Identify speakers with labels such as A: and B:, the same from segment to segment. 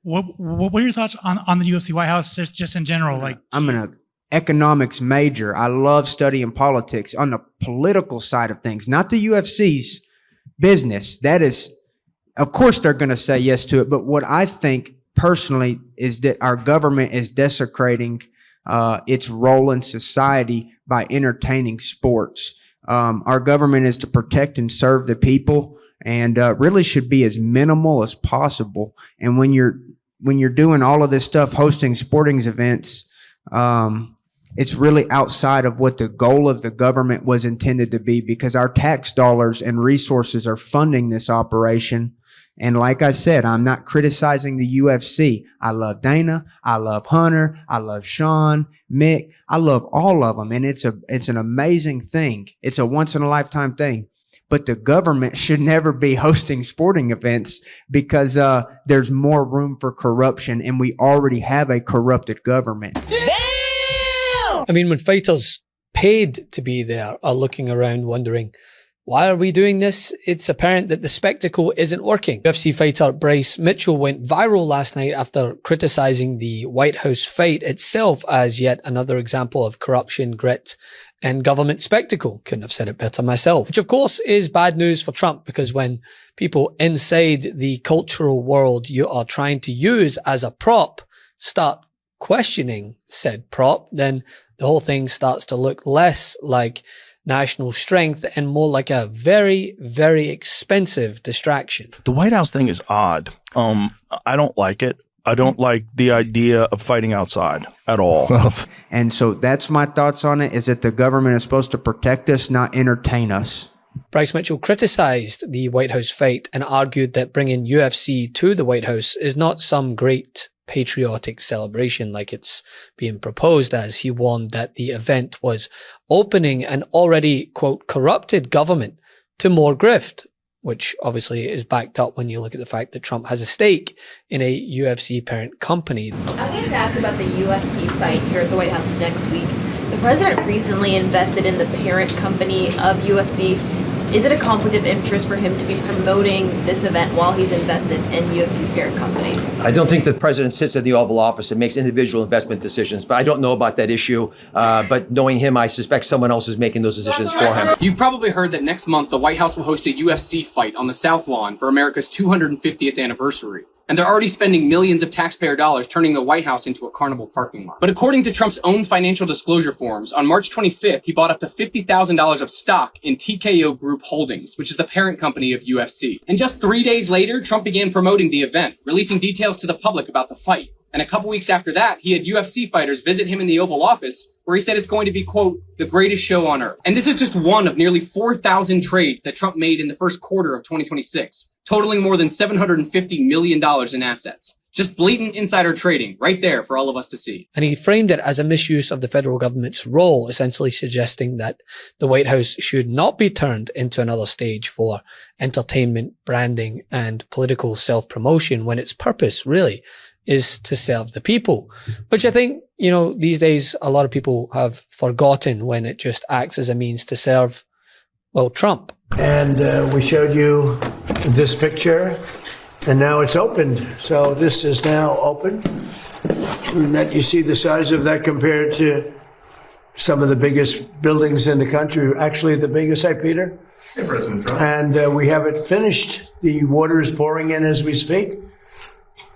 A: What are your thoughts on the UFC White House just in general? Like,
B: I'm an economics major. I love studying politics on the political side of things, not the UFC's business. That is, of course, they're going to say yes to it. But what I think personally is that our government is desecrating its role in society by entertaining sports. Our government is to protect and serve the people, and really should be as minimal as possible. And when you're doing all of this stuff, hosting sporting events, it's really outside of what the goal of the government was intended to be, because our tax dollars and resources are funding this operation. And like I said, I'm not criticizing the UFC. I love Dana. I love Hunter. I love Sean, Mick. I love all of them. And it's an amazing thing. It's a once in a lifetime thing. But the government should never be hosting sporting events, because there's more room for corruption, and we already have a corrupted government.
C: Damn! I mean, when fighters paid to be there are looking around wondering, why are we doing this? It's apparent that the spectacle isn't working. UFC fighter Bryce Mitchell went viral last night after criticizing the White House fight itself as yet another example of corruption, grit, and government spectacle. Couldn't have said it better myself. Which of course is bad news for Trump, because when people inside the cultural world you are trying to use as a prop start questioning said prop, then the whole thing starts to look less like national strength and more like a very, very expensive distraction.
D: The White House thing is odd. I don't like it. I don't like the idea of fighting outside at all.
B: And so that's my thoughts on it, is that the government is supposed to protect us, not entertain us.
C: Bryce Mitchell criticized the White House fight and argued that bringing UFC to the White House is not some great patriotic celebration like it's being proposed as. He warned that the event was opening an already, quote, corrupted government to more grift, which obviously is backed up when you look at the fact that Trump has a stake in a UFC parent company.
E: I wanted to ask about the UFC fight here at the White House next week. The president recently invested in the parent company of UFC. Is it a conflict of interest for him to be promoting this event while he's invested in UFC's parent company?
F: I don't think the president sits in the Oval Office and makes individual investment decisions, but I don't know about that issue. But knowing him, I suspect someone else is making those decisions for him.
G: You've probably heard that next month the White House will host a UFC fight on the South Lawn for America's 250th anniversary. And they're already spending millions of taxpayer dollars turning the White House into a carnival parking lot. But according to Trump's own financial disclosure forms, on March 25th, he bought up to $50,000 of stock in TKO Group Holdings, which is the parent company of UFC. And just 3 days later, Trump began promoting the event, releasing details to the public about the fight. And a couple weeks after that, he had UFC fighters visit him in the Oval Office, where he said it's going to be, quote, the greatest show on earth. And this is just one of nearly 4,000 trades that Trump made in the first quarter of 2026, totaling more than $750 million in assets. Just blatant insider trading right there for all of us to see.
C: And he framed it as a misuse of the federal government's role, essentially suggesting that the White House should not be turned into another stage for entertainment, branding, and political self-promotion, when its purpose really is to serve the people, which I think, you know, these days a lot of people have forgotten when it just acts as a means to serve, well, Trump.
H: And we showed you this picture, and now it's opened. So this is now open. And that, you see the size of that compared to some of the biggest buildings in the country. Actually, the biggest, Peter?
I: Hey, President Trump.
H: And we have it finished. The water is pouring in as we speak.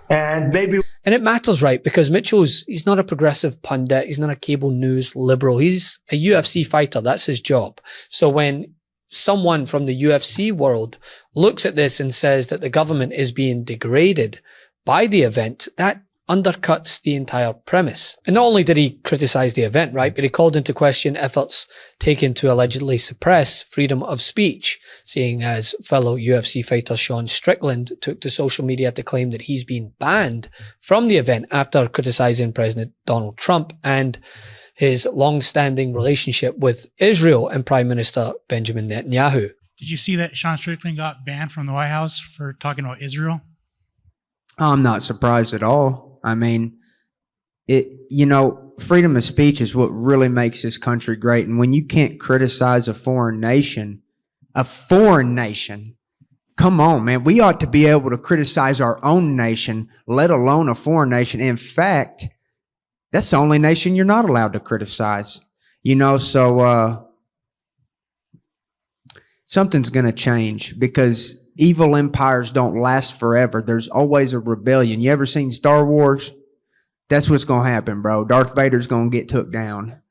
H: And
C: it matters, right? Because he's not a progressive pundit. He's not a cable news liberal. He's a UFC fighter. That's his job. So when someone from the UFC world looks at this and says that the government is being degraded by the event, that undercuts the entire premise. And not only did he criticize the event, right, but he called into question efforts taken to allegedly suppress freedom of speech, seeing as fellow UFC fighter Sean Strickland took to social media to claim that he's been banned from the event after criticizing President Donald Trump and his long-standing relationship with Israel and Prime Minister Benjamin Netanyahu.
A: Did you see that Sean Strickland got banned from the White House for talking about Israel?
B: I'm not surprised at all. I mean, freedom of speech is what really makes this country great. And when you can't criticize a foreign nation Come on, man. We ought to be able to criticize our own nation, let alone a foreign nation. In fact, that's the only nation you're not allowed to criticize. You know, so something's going to change because evil empires don't last forever. There's always a rebellion. You ever seen Star Wars? That's what's going to happen, bro. Darth Vader's going to get took down.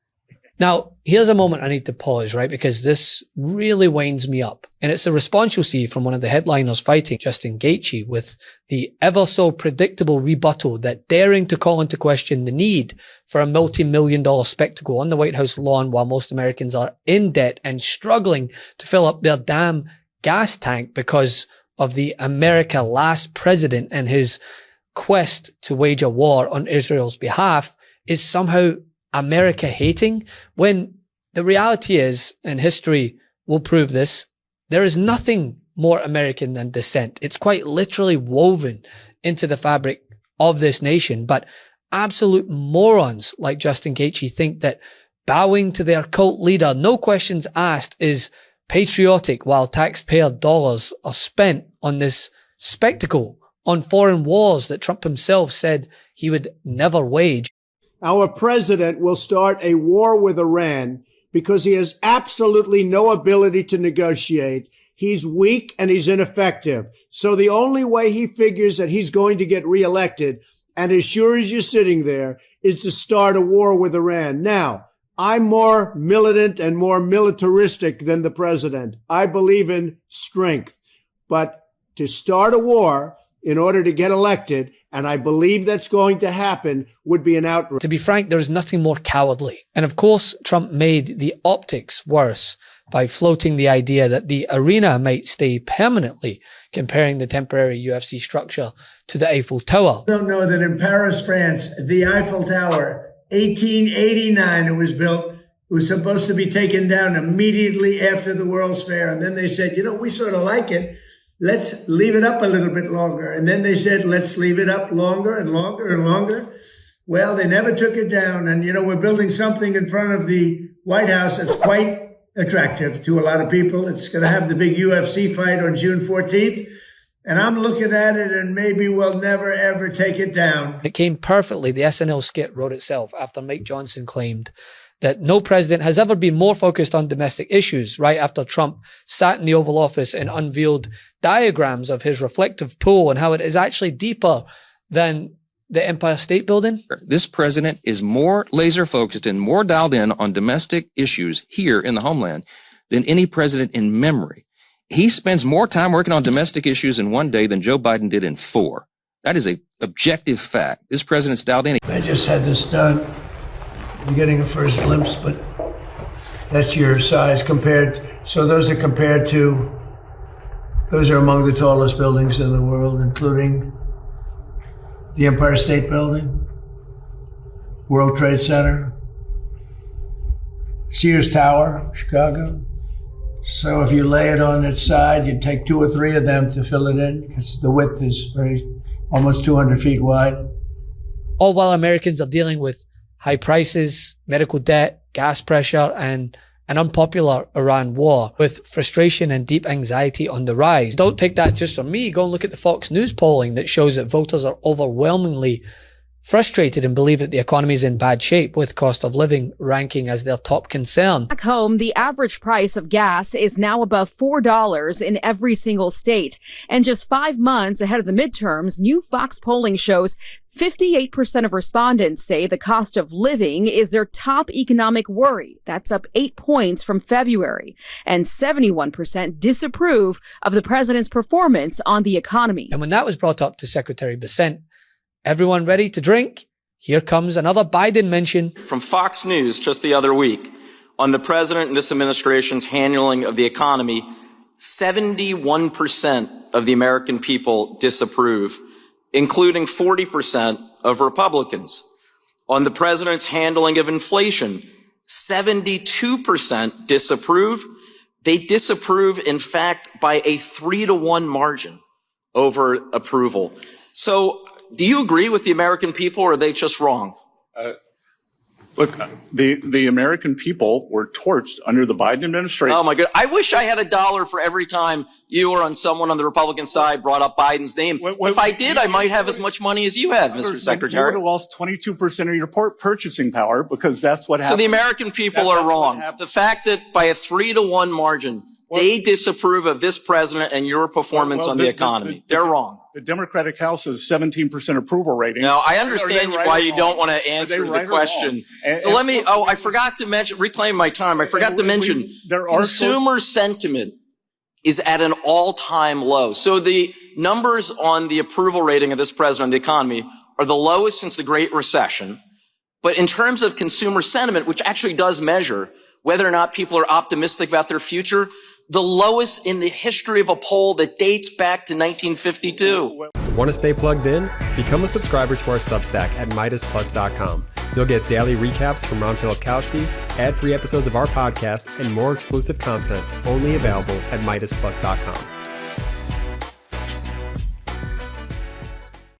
C: Now, here's a moment I need to pause, right? Because this really winds me up. And it's the response you'll see from one of the headliners fighting, Justin Gaethje, with the ever so predictable rebuttal that daring to call into question the need for a multi-million-dollar spectacle on the White House lawn while most Americans are in debt and struggling to fill up their damn gas tank because of the America last president and his quest to wage a war on Israel's behalf is somehow America hating, when the reality is, and history will prove this, there is nothing more American than dissent. It's quite literally woven into the fabric of this nation. But absolute morons like Justin Gaethje think that bowing to their cult leader, no questions asked, is patriotic while taxpayer dollars are spent on this spectacle, on foreign wars that Trump himself said he would never wage.
H: Our president will start a war with Iran because he has absolutely no ability to negotiate. He's weak and he's ineffective. So the only way he figures that he's going to get reelected, and as sure as you're sitting there, is to start a war with Iran. Now, I'm more militant and more militaristic than the president. I believe in strength. But to start a war in order to get elected, and I believe that's going to happen, would be an outrage.
C: To be frank, there is nothing more cowardly. And of course, Trump made the optics worse by floating the idea that the arena might stay permanently, comparing the temporary UFC structure to the Eiffel Tower.
H: I don't know that in Paris, France, the Eiffel Tower, 1889 it was built, it was supposed to be taken down immediately after the World's Fair. And then they said, you know, we sort of like it. Let's leave it up a little bit longer. And then they said, let's leave it up longer and longer and longer. Well, they never took it down. And, you know, we're building something in front of the White House that's quite attractive to a lot of people. It's going to have the big UFC fight on June 14th. And I'm looking at it and maybe we'll never, ever take it down.
C: It came perfectly. The SNL skit wrote itself after Mike Johnson claimed that no president has ever been more focused on domestic issues, right after Trump sat in the Oval Office and unveiled diagrams of his reflective pool and how it is actually deeper than the Empire State Building.
I: This president is more laser focused and more dialed in on domestic issues here in the homeland than any president in memory. He spends more time working on domestic issues in one day than Joe Biden did in 4. That is an objective fact. This president's dialed in.
H: I just had this done. I'm getting a first glimpse, but that's your size compared. So those are compared to, those are among the tallest buildings in the world, including the Empire State Building, World Trade Center, Sears Tower, Chicago. So if you lay it on its side, you'd take 2 or 3 of them to fill it in because the width is almost 200 feet wide.
C: All while Americans are dealing with high prices, medical debt, gas pressure, and an unpopular Iran war, with frustration and deep anxiety on the rise. Don't take that just from me. Go and look at the Fox News polling that shows that voters are overwhelmingly frustrated and believe that the economy is in bad shape, with cost of living ranking as their top concern.
J: Back home, the average price of gas is now above $4 in every single state. And just 5 months ahead of the midterms, new Fox polling shows 58% of respondents say the cost of living is their top economic worry. That's up 8 points from February. And 71% disapprove of the president's performance on the economy.
C: And when that was brought up to Secretary Dissent, everyone ready to drink? Here comes another Biden mention.
K: From Fox News just the other week on the president and this administration's handling of the economy, 71% of the American people disapprove, including 40% of Republicans. On the president's handling of inflation, 72% disapprove. They disapprove, in fact, by a 3-to-1 margin over approval. So, do you agree with the American people, or are they just wrong?
L: Look, the American people were torched under the Biden administration.
K: Oh my God. I wish I had $1 for every time you or someone on the Republican side brought up Biden's name. If I did, I might have as much money as you have, Mr. Secretary.
L: You would have lost 22% of your purchasing power because that's what happened.
K: So the American people are wrong. The fact that by a 3-to-1 margin, they disapprove of this president and your performance on the economy. They're wrong.
L: The Democratic House has 17% approval rating.
K: No, I understand why you don't want to answer the question. So let me, I forgot to mention, reclaim my time. I forgot to mention, consumer sentiment is at an all-time low. So the numbers on the approval rating of this president on the economy are the lowest since the Great Recession. But in terms of consumer sentiment, which actually does measure whether or not people are optimistic about their future, the lowest in the history of a poll that dates back to 1952.
M: Want to stay plugged in? Become a subscriber to our Substack at MeidasTouch.com. You'll get daily recaps from Ron Filipkowski, ad-free episodes of our podcast, and more exclusive content only available at MeidasTouch.com.